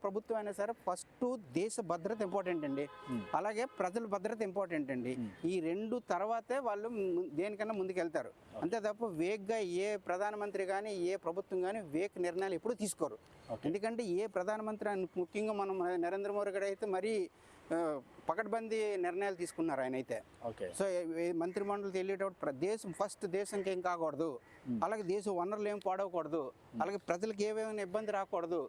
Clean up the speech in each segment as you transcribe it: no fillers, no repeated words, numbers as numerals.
ప్రభుత్వం అయినా సరే ఫస్ట్ దేశ భద్రత ఇంపార్టెంట్ అండి, అలాగే ప్రజల భద్రత ఇంపార్టెంట్ అండి. ఈ రెండు తర్వాతే వాళ్ళు దేనికన్నా ముందుకెళ్తారు. అంతే తప్ప వేగ్గా ఏ ప్రధానమంత్రి కానీ ఏ ప్రభుత్వం కానీ వేగ్ నిర్ణయాలు ఎప్పుడూ తీసుకోరు. ఎందుకంటే ఏ ప్రధానమంత్రి ముఖ్యంగా మనం నరేంద్ర మోడీ గారు అయితే మరీ పకడ్బందీ నిర్ణయాలు తీసుకున్నారు ఆయన అయితే. సో మంత్రిమండలి తెలియటప్పుడు దేశం దేశంకి ఏం కాకూడదు, అలాగే దేశ వనరులు ఏం పాడవకూడదు, అలాగే ప్రజలకు ఏ విధమైన ఇబ్బంది రాకూడదు,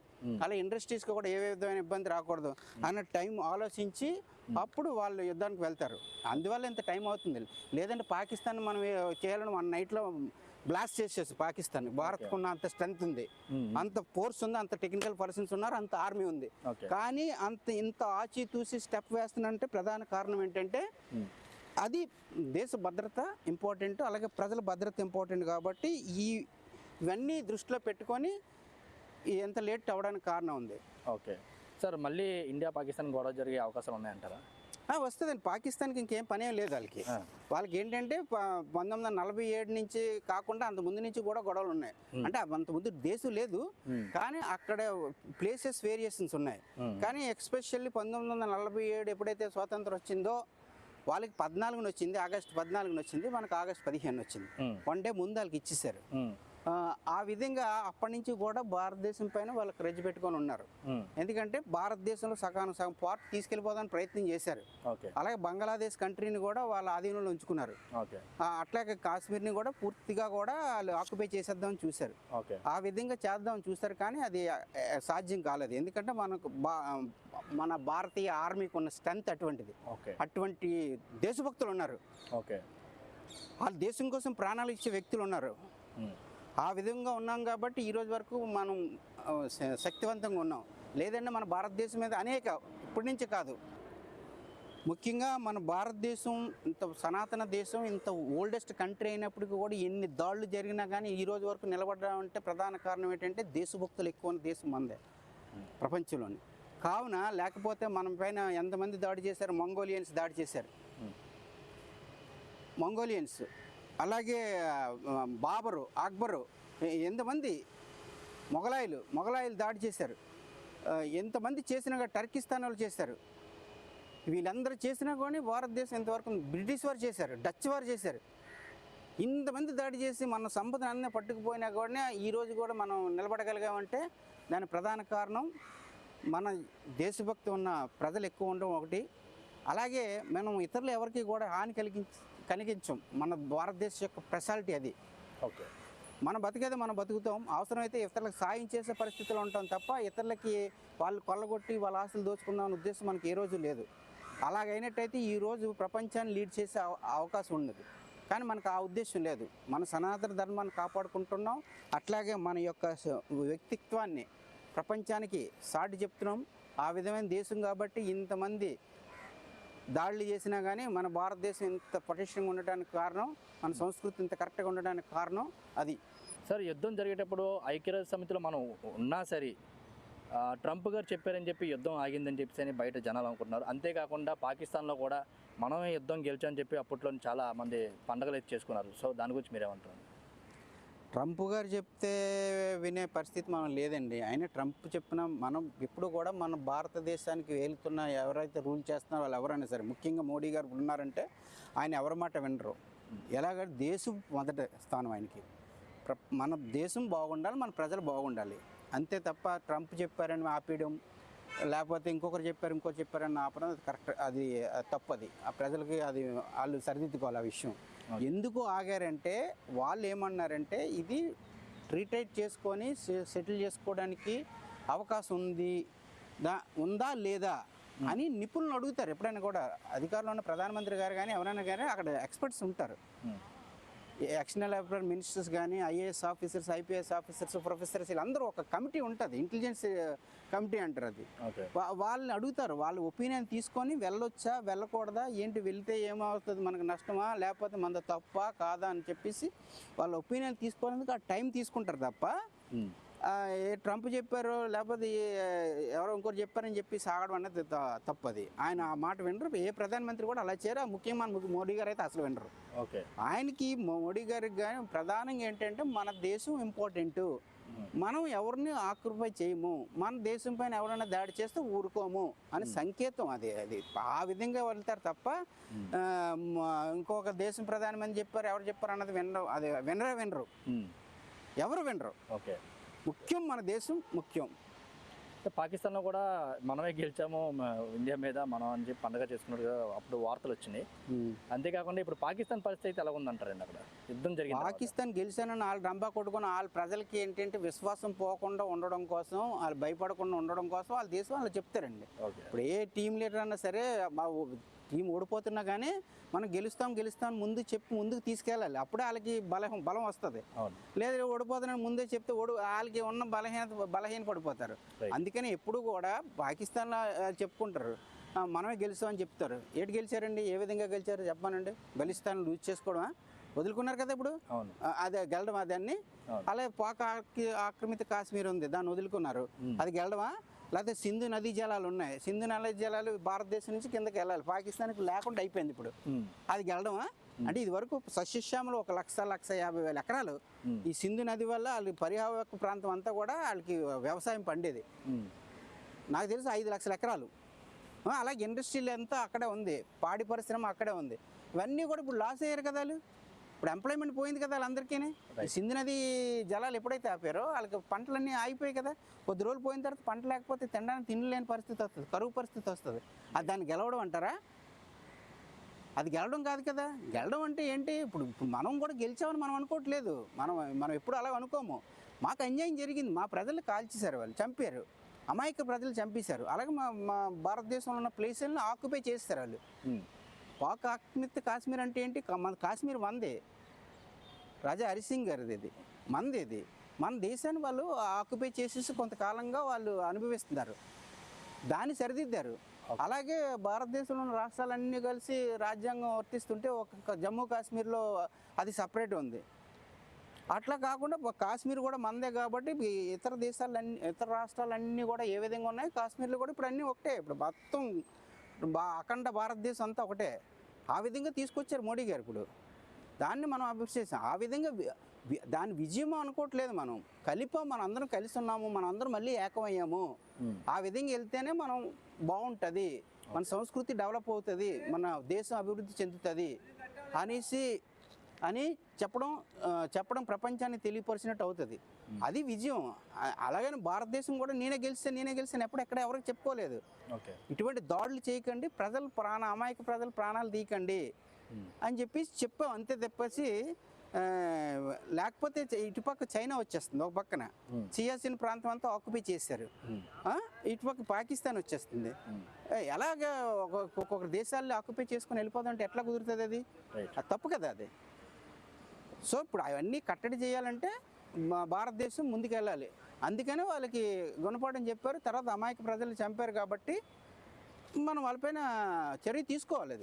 అలాగే ఇండస్ట్రీస్కి కూడా ఏ విధమైన ఇబ్బంది రాకూడదు అన్న టైం ఆలోచించి అప్పుడు వాళ్ళు యుద్ధానికి వెళ్తారు. అందువల్ల ఇంత టైం అవుతుంది. లేదంటే పాకిస్తాన్ మనం చేయాలని 1 నైట్లో బ్లాస్ట్ చేసేసి పాకిస్తాన్. భారత్కు ఉన్న అంత స్ట్రెంత్ ఉంది, అంత ఫోర్స్ ఉంది, అంత టెక్నికల్ పర్సన్స్ ఉన్నారు, అంత ఆర్మీ ఉంది. కానీ ఇంత ఆచితూసి స్టెప్ వేస్తున్నంటే ప్రధాన కారణం ఏంటంటే అది దేశ భద్రత ఇంపార్టెంట్, అలాగే ప్రజల భద్రత ఇంపార్టెంట్. కాబట్టి ఇవన్నీ దృష్టిలో పెట్టుకొని ఎంత లేట్ అవ్వడానికి కారణం ఉంది. ఓకే సార్, మళ్ళీ ఇండియా పాకిస్తాన్ గొడవ జరిగే అవకాశాలు ఉన్నాయంటారా? వస్తుందండి. పాకిస్తాన్కి ఇంకేం పనే లేదు. వాళ్ళకి ఏంటంటే 1947 నుంచి కాకుండా అంత ముందు నుంచి కూడా గొడవలు ఉన్నాయి. అంటే అంత ముందు దేశం లేదు, కానీ అక్కడ ప్లేసెస్ వేరియేషన్స్ ఉన్నాయి. కానీ ఎస్పెషల్లీ 1947 ఎప్పుడైతే స్వాతంత్రం వచ్చిందో వాళ్ళకి 14న వచ్చింది, ఆగస్టు 14న వచ్చింది, మనకు ఆగస్టు 15 వచ్చింది. 1 డే ముందు వాళ్ళకి ఇచ్చేసారు. ఆ విధంగా అప్పటి నుంచి కూడా భారతదేశం పైన వాళ్ళకి రెజ్జి పెట్టుకొని ఉన్నారు. ఎందుకంటే భారతదేశంలో సగం పార్ట్ తీసుకెళ్ళిపోదాని ప్రయత్నం చేశారు. అలాగే బంగ్లాదేశ్ కంట్రీని కూడా వాళ్ళ ఆధీనంలో ఉంచుకున్నారు. అట్లాగే కాశ్మీర్ని కూడా పూర్తిగా కూడా వాళ్ళు ఆక్యుపై చేసేద్దామని చూశారు. ఆ విధంగా చేద్దామని చూశారు, కానీ అది సాధ్యం కాలేదు. ఎందుకంటే మన భారతీయ ఆర్మీకి ఉన్న స్ట్రెంత్ అటువంటిది. అటువంటి దేశభక్తులు ఉన్నారు, వాళ్ళ దేశం కోసం ప్రాణాలు ఇచ్చే వ్యక్తులు ఉన్నారు. ఆ విధంగా ఉన్నాం కాబట్టి ఈరోజు వరకు మనం శక్తివంతంగా ఉన్నాం. లేదంటే మన భారతదేశం మీద ఇప్పటి నుంచి కాదు, ముఖ్యంగా మన భారతదేశం ఇంత సనాతన దేశం, ఇంత ఓల్డెస్ట్ కంట్రీ అయినప్పటికీ కూడా ఎన్ని దాడులు జరిగినా కానీ ఈ రోజు వరకు నిలబడడం ప్రధాన కారణం ఏంటంటే దేశభక్తులు ఎక్కువ ఉన్న దేశం మనదే ప్రపంచంలోని. కావున లేకపోతే మన పైన ఎంతమంది దాడి చేశారు, మంగోలియన్స్ దాడి చేశారు, మంగోలియన్స్, అలాగే బాబరు, అక్బరు, ఎంతమంది మొఘలాయిలు దాడి చేశారు. ఎంతమంది చేసినా టర్కిస్తాన్ వాళ్ళు చేశారు. వీళ్ళందరూ చేసినా కానీ భారతదేశం ఇంతవరకు బ్రిటిష్ వారు చేశారు, డచ్ వారు చేశారు. ఇంతమంది దాడి చేసి మన సంపదను అన్నీ పట్టుకుపోయినా కూడా ఈరోజు కూడా మనం నిలబడగలిగామంటే దాని ప్రధాన కారణం మన దేశభక్తి ఉన్న ప్రజలు ఎక్కువ ఉండడం ఒకటి. అలాగే మనం ఇతరులు ఎవరికి కూడా హాని కలిగించం. మన భారతదేశం యొక్క స్పెషాలిటీ అది. మనం బతికేది మనం బతుకుతాం, అవసరమైతే ఇతరులకు సాయం చేసే పరిస్థితుల్లో ఉంటాం తప్ప ఇతరులకి వాళ్ళు కొల్లగొట్టి వాళ్ళ ఆస్తులు దోచుకుందామనే ఉద్దేశం మనకి ఏ రోజు లేదు. అలాగైనట్టయితే ఈరోజు ప్రపంచాన్ని లీడ్ చేసే అవకాశం ఉన్నది, కానీ మనకు ఆ ఉద్దేశం లేదు. మన సనాతన ధర్మాన్ని కాపాడుకుంటున్నాం, అట్లాగే మన యొక్క వ్యక్తిత్వాన్ని ప్రపంచానికి సాటి చెప్తున్నాం. ఆ విధమైన దేశం కాబట్టి ఇంతమంది దాడులు చేసినా కానీ మన భారతదేశం ఇంత పటిష్టంగా ఉండడానికి కారణం, మన సంస్కృతి ఇంత కరెక్ట్గా ఉండడానికి కారణం అది. సార్, యుద్ధం జరిగేటప్పుడు ఐక్యరాజ్య సమితిలో మనం ఉన్నా సరే ట్రంప్ గారు చెప్పారని చెప్పి యుద్ధం ఆగిందని చెప్పి బయట జనాలు అనుకుంటున్నారు. అంతేకాకుండా పాకిస్తాన్లో కూడా మనమే యుద్ధం గెలిచామని చెప్పి అప్పట్లో చాలా మంది పండుగలు అయితే చేసుకున్నారు. సో దాని గురించి మీరేమంటారు? ట్రంప్ గారు చెప్తే వినే పరిస్థితి మనం లేదండి. ఆయన ట్రంప్ చెప్పిన మనం ఇప్పుడు కూడా మన భారతదేశానికి వెళ్తున్న ఎవరైతే రూల్ చేస్తున్నారో వాళ్ళు ఎవరైనా సరే, ముఖ్యంగా మోడీ గారు ఉన్నారంటే ఆయన ఎవరి మాట వినరు. ఎలాగంటే దేశం మొదటి స్థానం ఆయనకి. మన దేశం బాగుండాలి, మన ప్రజలు బాగుండాలి, అంతే తప్ప ట్రంప్ చెప్పారని ఆపేయడం, లేకపోతే ఇంకొకరు చెప్పారని ఆపడం అది కరెక్ట్, అది తప్పది. ఆ ప్రజలకి అది వాళ్ళు సరిదిద్దుకోవాలి ఆ విషయం. ఎందుకు ఆగారంటే వాళ్ళు ఏమన్నారంటే ఇది రీటైట్ చేసుకొని సెటిల్ చేసుకోవడానికి అవకాశం ఉందా లేదా అని నిపుణులు అడుగుతారు. ఎప్పుడైనా కూడా అధికారంలో ఉన్న ప్రధానమంత్రి గారు కానీ ఎవరైనా కానీ అక్కడ ఎక్స్పర్ట్స్ ఉంటారు. ఎక్స్టర్నల్ అఫైర్స్ మినిస్టర్స్ కానీ IAS officers, IPS officers, professors వీళ్ళందరూ ఒక కమిటీ ఉంటుంది, ఇంటెలిజెన్స్ కమిటీ అంటారు అది. వాళ్ళని అడుగుతారు, వాళ్ళ ఒపీనియన్ తీసుకొని వెళ్ళొచ్చా వెళ్ళకూడదా, ఏంటి, వెళ్తే ఏమవుతుంది, మనకు నష్టమా లేకపోతే మన తప్ప కాదా అని చెప్పేసి వాళ్ళ ఒపీనియన్ తీసుకోవడానికి ఆ టైం తీసుకుంటారు తప్ప ట్రంప్ చెప్పారు లేకపోతే ఎవరో ఇంకోటి చెప్పారని చెప్పి సాగడం అనేది తప్పది. ఆయన ఆ మాట వినరు, ఏ ప్రధానమంత్రి కూడా అలా చేయరు. ముఖ్యంగా మోడీ గారు అయితే అసలు వినరు. ఆయనకి మోడీ గారికి కానీ ప్రధానంగా ఏంటంటే మన దేశం ఇంపార్టెంట్, మనం ఎవరిని ఆక్యుపై చేయము, మన దేశం పైన ఎవరైనా దాడి చేస్తే ఊరుకోము అని సంకేతం. అది ఆ విధంగా వెళ్తారు తప్ప ఇంకొక దేశం ప్రధానమని చెప్పారు ఎవరు చెప్పారు అన్నది వినరు. అది వినరు, ఎవరు వినరు. ఓకే, ముఖ్యం మన దేశం ముఖ్యం. పాకిస్తాన్లో కూడా మనమే గెలిచాము ఇండియా మీద మనం అని చెప్పి పండుగ చేసుకున్నట్టుగా అప్పుడు వార్తలు వచ్చినాయి. అంతేకాకుండా ఇప్పుడు పాకిస్తాన్ పరిస్థితి అయితే ఎలా ఉందంటారండి? అక్కడ యుద్ధం జరిగింది, పాకిస్తాన్ గెలిచానని వాళ్ళు రంబా కొట్టుకుని వాళ్ళ ప్రజలకి ఏంటంటే విశ్వాసం పోకుండా ఉండడం కోసం, వాళ్ళు భయపడకుండా ఉండడం కోసం వాళ్ళ దేశం వాళ్ళు చెప్తారండి. ఇప్పుడు ఏ టీం లీడర్ అన్నా సరే టీం ఓడిపోతున్నా కానీ మనం గెలుస్తాం ముందుకు తీసుకెళ్ళాలి. అప్పుడే వాళ్ళకి బలం వస్తుంది. లేదా ఓడిపోతున్నాను ముందే చెప్తే వాళ్ళకి ఉన్న బలహీన పడిపోతారు. అందుకని ఎప్పుడు కూడా పాకిస్తాన్లో చెప్పుకుంటారు మనమే గెలుస్తామని చెప్తారు. ఏటి గెలిచారండి? ఏ విధంగా గెలిచారు చెప్పానండి? బలిస్తాన్ లూజ్ చేసుకోవడమా? వదులుకున్నారు కదా ఇప్పుడు, అదే గెలడం దాన్ని. అలాగే పాక్ ఆక్రమిత కాశ్మీర్ ఉంది, దాన్ని వదులుకున్నారు, అది గెలడమా? లేకపోతే సింధు నదీ జలాలు ఉన్నాయి, సింధు నదీ జలాలు భారతదేశం నుంచి కిందకి వెళ్ళాలి, పాకిస్తాన్కి లేకుండా అయిపోయింది ఇప్పుడు, అది గెలడమా? అంటే ఇది వరకు సస్యశ్యామలు 1,50,000 ఎకరాలు ఈ సింధు నది వల్ల వాళ్ళ పరివాహక ప్రాంతం అంతా కూడా వాళ్ళకి వ్యవసాయం పండేది. నాకు తెలిసి 5,00,000 ఎకరాలు. అలాగే ఇండస్ట్రీలు అంతా అక్కడే ఉంది, పాడి పరిశ్రమ అక్కడే ఉంది. ఇవన్నీ కూడా ఇప్పుడు లాస్ అయ్యారు కదా వాళ్ళు. ఇప్పుడు ఎంప్లాయ్మెంట్ పోయింది కదా వాళ్ళందరికీ. సింధు నది జలాలు ఎప్పుడైతే ఆపారో వాళ్ళకి పంటలన్నీ ఆగిపోయాయి కదా. కొద్ది రోజులు పోయిన తర్వాత పంట లేకపోతే తినడానికి తినలేని పరిస్థితి వస్తుంది, కరువు పరిస్థితి వస్తుంది. అది దాన్ని గెలవడం అంటారా? అది గెలవడం కాదు కదా. గెలవడం అంటే ఏంటి? ఇప్పుడు మనం కూడా గెలిచామని మనం అనుకోవట్లేదు. మనం ఎప్పుడు అలా అనుకోము. మాకు అన్యాయం జరిగింది, మా ప్రజలు కాల్చేశారు, వాళ్ళు చంపారు, అమాయక ప్రజలు చంపేశారు. అలాగే మా భారతదేశంలో ఉన్న ప్లేసులను ఆక్యుపై చేస్తారు వాళ్ళు. పాక్ ఆక్రమిత కాశ్మీర్ అంటే ఏంటి? మన కాశ్మీర్ మందే, రాజా హరిసింగ్ గారిది, ఇది మంది. ఇది మన దేశాన్ని వాళ్ళు ఆక్యుపై చేసేసి కొంతకాలంగా వాళ్ళు అనుభవిస్తున్నారు, దాన్ని సరిదిద్దారు. అలాగే భారతదేశంలో ఉన్న రాష్ట్రాలన్నీ కలిసి రాజ్యాంగం వర్తిస్తుంటే ఒక జమ్మూ కాశ్మీర్లో అది సపరేట్ ఉంది. అట్లా కాకుండా కాశ్మీర్ కూడా మనదే కాబట్టి ఇతర రాష్ట్రాలన్నీ కూడా ఏ విధంగా ఉన్నాయి, కాశ్మీర్లో కూడా ఇప్పుడు అన్నీ ఒకటే. ఇప్పుడు మొత్తం అఖండ భారతదేశం అంతా ఒకటే. ఆ విధంగా తీసుకొచ్చారు మోడీ గారు. ఇప్పుడు దాన్ని మనం అభివృద్ధి చేసాం. ఆ విధంగా దాని విజయం అనుకోవట్లేదు. మనం అందరం కలిసి ఉన్నాము, మనం అందరం మళ్ళీ ఏకమయ్యాము. ఆ విధంగా వెళ్తేనే మనం బాగుంటుంది, మన సంస్కృతి డెవలప్ అవుతుంది, మన దేశం అభివృద్ధి చెందుతుంది అని చెప్పడం ప్రపంచాన్ని తెలియపరిచినట్టు అవుతుంది. అది విజయం. అలాగని భారతదేశం కూడా నేనే గెలిచాను ఎక్కడ ఎవరికి చెప్పుకోలేదు. ఇటువంటి దాడులు చేయకండి, అమాయక ప్రజల ప్రాణాలు తీయకండి అని చెప్పాం అంతే తప్పేసి. లేకపోతే ఇటుపక్క చైనా వచ్చేస్తుంది, ఒక పక్కన సియాచిన్ ప్రాంతం అంతా ఆక్యుపై చేశారు, ఇటుపక్క పాకిస్తాన్ వచ్చేస్తుంది. ఎలాగ ఒక్కొక్క దేశాల్లో ఆక్యుపై చేసుకుని వెళ్ళిపోతుంటే ఎట్లా కుదురుతుంది? అది తప్పు కదా అది. సో ఇప్పుడు అవన్నీ కట్టడి చేయాలంటే మా భారతదేశం ముందుకెళ్ళాలి. అందుకని వాళ్ళకి గుణపాఠం చెప్పారు. తర్వాత అమాయక ప్రజలు చంపారు కాబట్టి మనం వాళ్ళపైన చర్య తీసుకోవాలి.